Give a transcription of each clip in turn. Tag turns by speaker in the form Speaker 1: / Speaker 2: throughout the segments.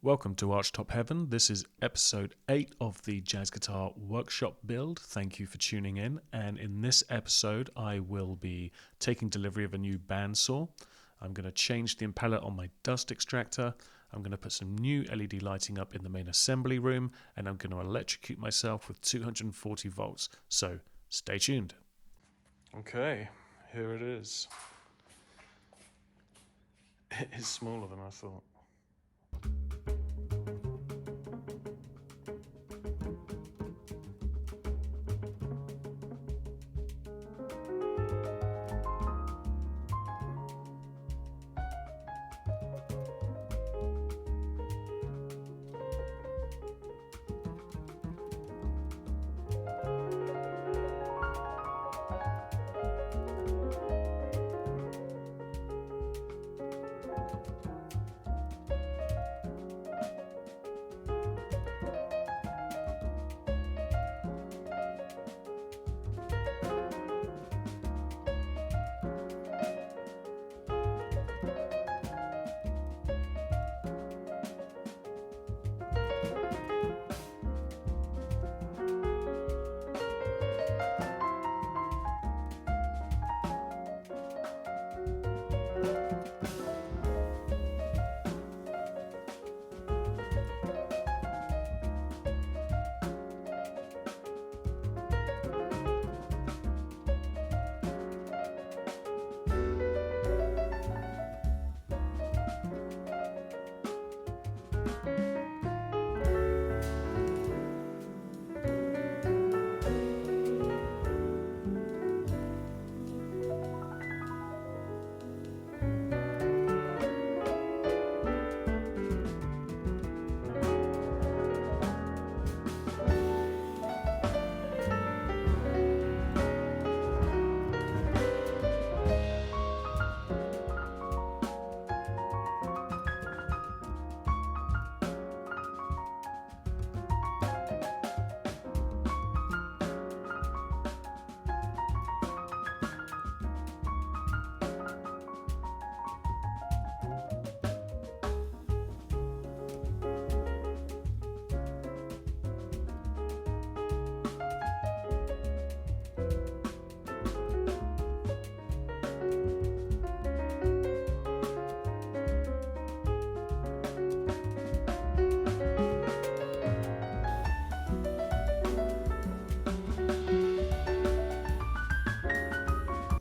Speaker 1: Welcome to Archtop Heaven. This is episode 8 of the Jazz Guitar Workshop build. Thank you for tuning in. And in this episode, I will be taking delivery of a new bandsaw. I'm going to change the impeller on my dust extractor. I'm going to put some new LED lighting up in the main assembly room. And I'm going to electrocute myself with 240 volts. So stay tuned. Okay, here it is. It is smaller than I thought.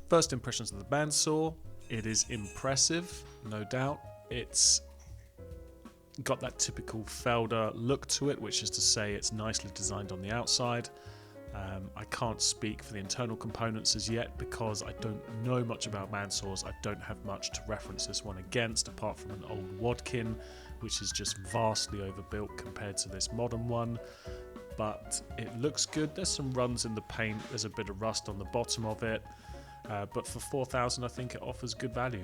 Speaker 1: First impressions of the bandsaw, it is impressive, no doubt. It's got that typical Felder look to it, which is to say it's nicely designed on the outside. I can't speak for the internal components as yet because I don't know much about bandsaws. I don't have much to reference this one against apart from an old Wadkin, which is just vastly overbuilt compared to this modern one. But it looks good. There's some runs in the paint, there's a bit of rust on the bottom of it. But for $4,000 I think it offers good value.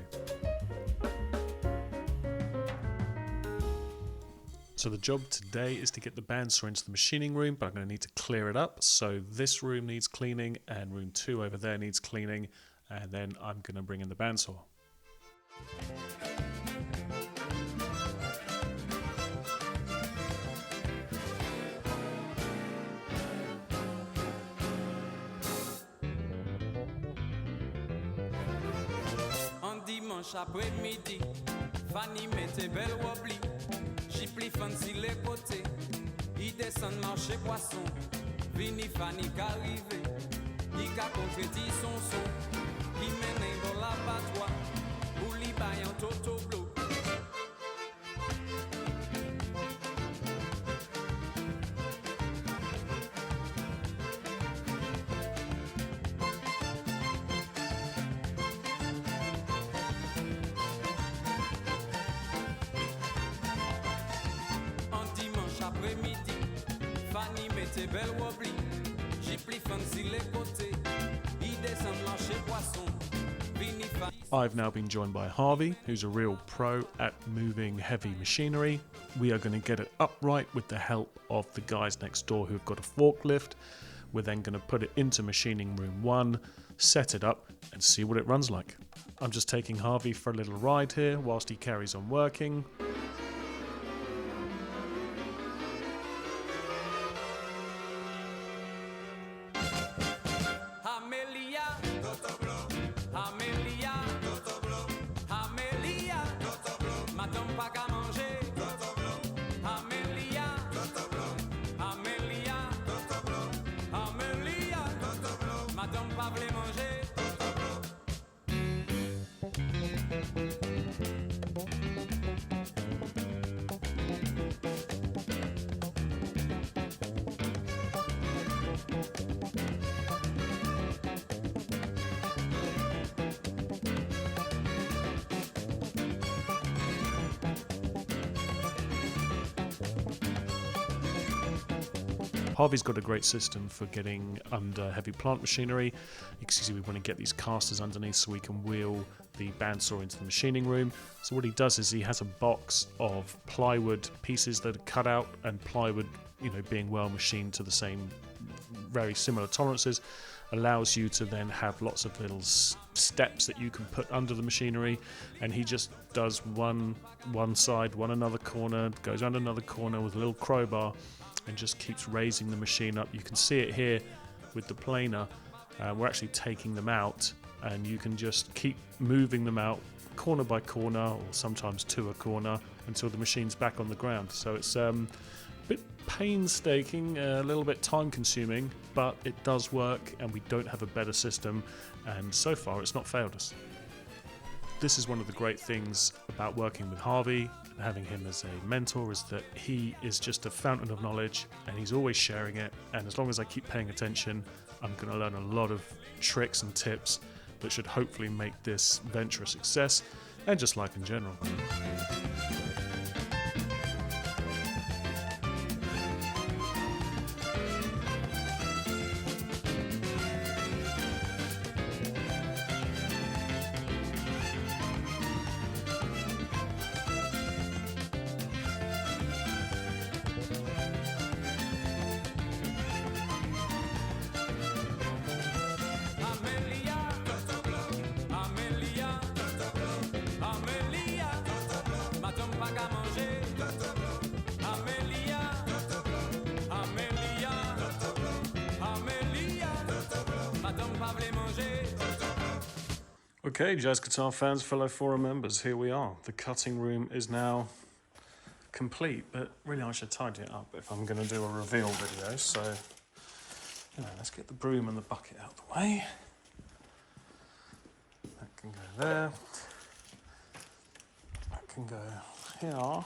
Speaker 1: So the job today is to get the bandsaw into the machining room, but I'm going to need to clear it up. So this room needs cleaning and room 2 over there needs cleaning, and then I'm going to bring in the bandsaw.
Speaker 2: Dimanche après-midi, Fanny mette belle wobli, j'y plie fancy les côtés, il descend marché poisson, vini Fanny qu'arrivé, il qu'a concréti son son, il mène dans l'abattoir, ou li baille en toto bleu. Après-midi, Fanny mette belle wobli, j'y plie fancy les côtés, il descend marché poisson, vini Fanny.
Speaker 1: I've now been joined by Harvey, who's a real pro at moving heavy machinery. We are going to get it upright with the help of the guys next door who've got a forklift. We're then going to put it into machining room 1, set it up and see what it runs like. I'm just taking Harvey for a little ride here whilst he carries on working. Harvey's got a great system for getting under heavy plant machinery. You can see we want to get these casters underneath so we can wheel the bandsaw into the machining room. So what he does is he has a box of plywood pieces that are cut out, and plywood, being well machined to the same very similar tolerances, allows you to then have lots of little steps that you can put under the machinery. And he just does one side, one another corner, goes around another corner with a little crowbar and just keeps raising the machine up. You can see it here with the planer. We're actually taking them out, and you can just keep moving them out corner by corner, or sometimes to a corner, until the machine's back on the ground. So it's a bit painstaking, a little bit time consuming, but it does work, and we don't have a better system, and so far it's not failed us. This is one of the great things about working with Harvey and having him as a mentor, is that he is just a fountain of knowledge, and he's always sharing it. And as long as I keep paying attention, I'm going to learn a lot of tricks and tips that should hopefully make this venture a success, and just life in general. Okay, jazz guitar fans, fellow forum members, here we are. The cutting room is now complete, but really I should tidy it up if I'm going to do a reveal video. So, let's get the broom and the bucket out of the way. That can go there. That can go here.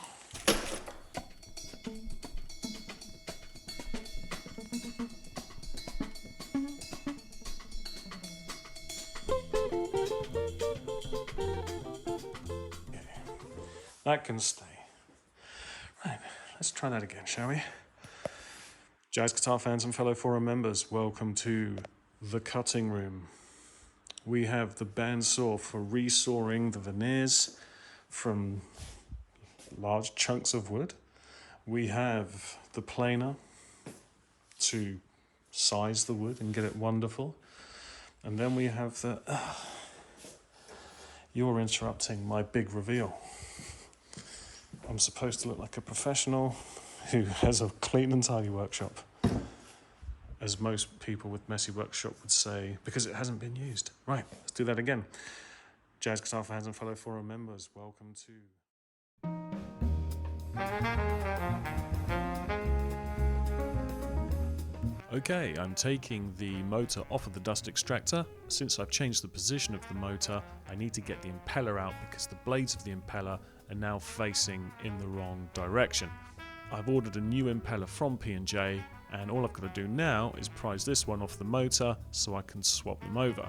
Speaker 1: That can stay. Right, let's try that again, shall we? Jazz guitar fans and fellow forum members, welcome to the cutting room. We have the bandsaw for resawing the veneers from large chunks of wood. We have the planer to size the wood and get it wonderful. And then we have the... You're interrupting my big reveal. I'm supposed to look like a professional who has a clean and tidy workshop, as most people with messy workshop would say, because it hasn't been used. Right, let's do that again. Jazz guitar fans and fellow forum members, welcome to... Okay, I'm taking the motor off of the dust extractor. Since I've changed the position of the motor, I need to get the impeller out because the blades of the impeller are now facing in the wrong direction. I've ordered a new impeller from P&J, and all I've got to do now is prise this one off the motor so I can swap them over.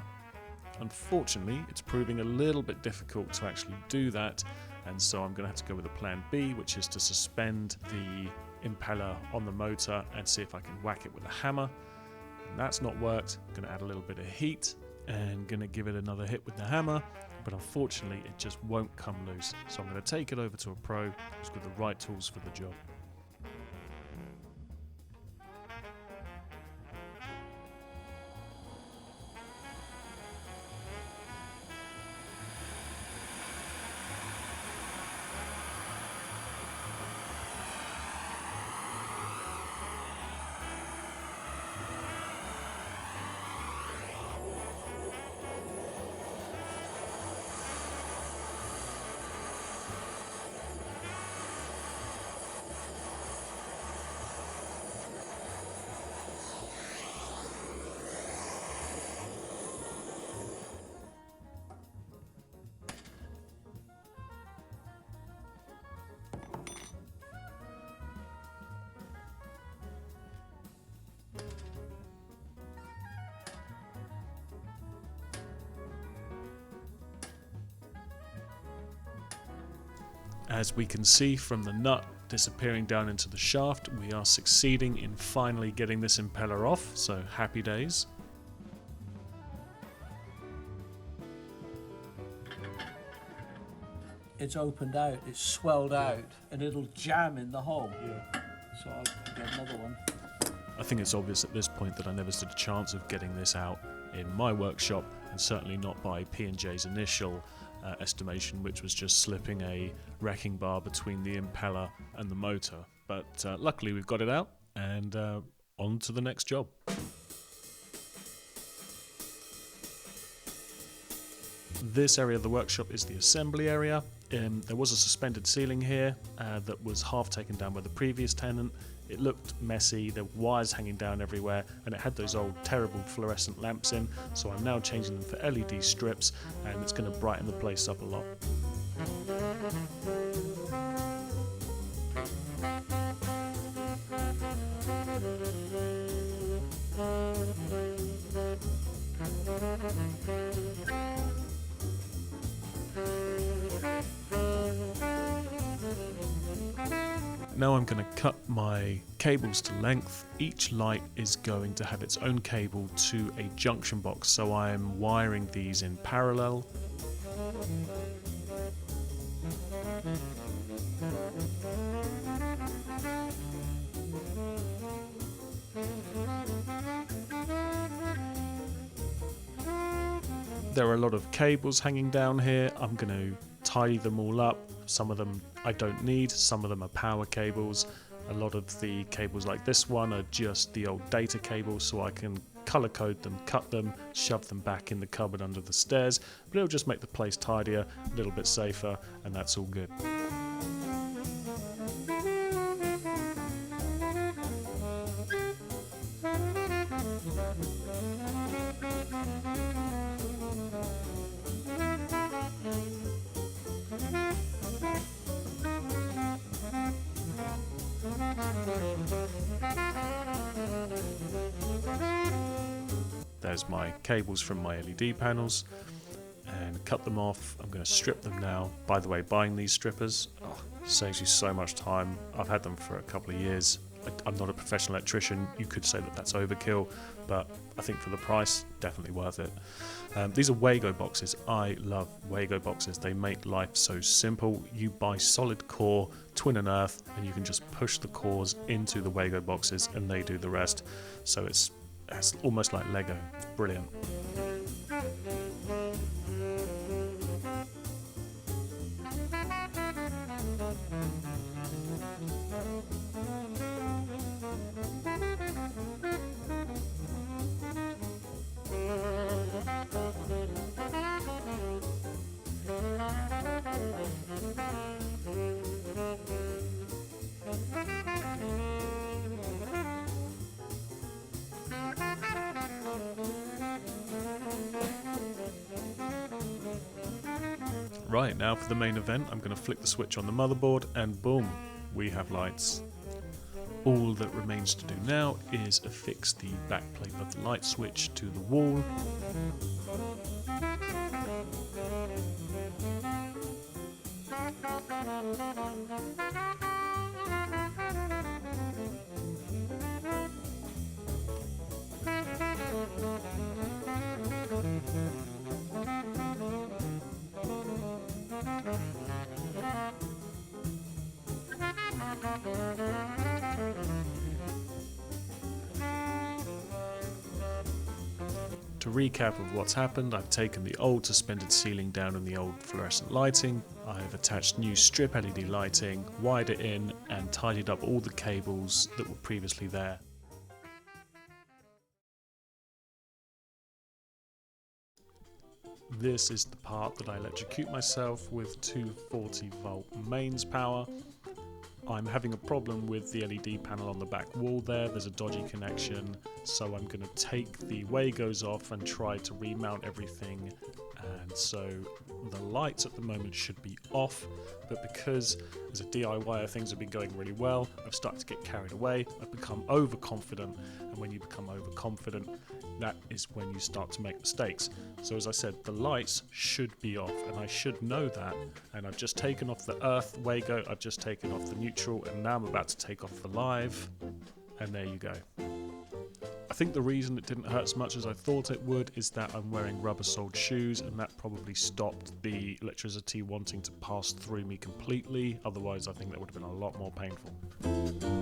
Speaker 1: Unfortunately, it's proving a little bit difficult to actually do that, and so I'm going to have to go with a plan B, which is to suspend the impeller on the motor and see if I can whack it with a hammer. And that's not worked. I'm going to add a little bit of heat and going to give it another hit with the hammer, but unfortunately it just won't come loose. So I'm going to take it over to a pro who's got the right tools for the job. As we can see from the nut disappearing down into the shaft. We are succeeding in finally getting this impeller off, so happy days.
Speaker 3: It's opened out, it's swelled out, and it'll jam in the hole.
Speaker 1: Yeah.
Speaker 3: So I'll get another one.
Speaker 1: I think it's obvious at this point that I never stood a chance of getting this out in my workshop, and certainly not by P&J's initial estimation, which was just slipping a wrecking bar between the impeller and the motor. But luckily we've got it out, and on to the next job. This area of the workshop is the assembly area. There was a suspended ceiling here that was half taken down by the previous tenant. It looked messy, there were wires hanging down everywhere, and it had those old terrible fluorescent lamps in, so I'm now changing them for LED strips, and it's going to brighten the place up a lot. Now I'm going to cut my cables to length. Each light is going to have its own cable to a junction box, so I am wiring these in parallel. There are a lot of cables hanging down here. I'm going to tidy them all up. Some of them I don't need, some of them are power cables. A lot of the cables like this one are just the old data cables, so I can color code them, cut them, shove them back in the cupboard under the stairs, but it'll just make the place tidier, a little bit safer, and that's all good. There's my cables from my LED panels, and cut them off. I'm going to strip them now. By the way, buying these strippers saves you so much time. I've had them for a couple of years. I'm not a professional electrician. You could say that that's overkill, but I think for the price, definitely worth it. These are Wago boxes. I love Wago boxes. They make life so simple. You buy solid core, twin and earth, and you can just push the cores into the Wago boxes and they do the rest. So it's almost like Lego. It's brilliant. Right, now for the main event, I'm going to flick the switch on the motherboard and boom, we have lights. All that remains to do now is affix the backplate of the light switch to the wall. To recap of what's happened, I've taken the old suspended ceiling down and the old fluorescent lighting. I've attached new strip LED lighting, wired it in, and tidied up all the cables that were previously there. This is the part that I electrocute myself with 240 volt mains power. I'm having a problem with the LED panel on the back wall there. There's a dodgy connection, so I'm going to take the Wagos off and try to remount everything. And so the lights at the moment should be off, but because as a DIYer things have been going really well, I've started to get carried away. I've become overconfident, and when you become overconfident, that is when you start to make mistakes. So as I said, the lights should be off, and I should know that. And I've just taken off the earth Wago, I've just taken off the neutral neutral, and now I'm about to take off the live, and there you go. I think the reason it didn't hurt as much as I thought it would is that I'm wearing rubber-soled shoes, and that probably stopped the electricity wanting to pass through me completely. Otherwise, I think that would have been a lot more painful.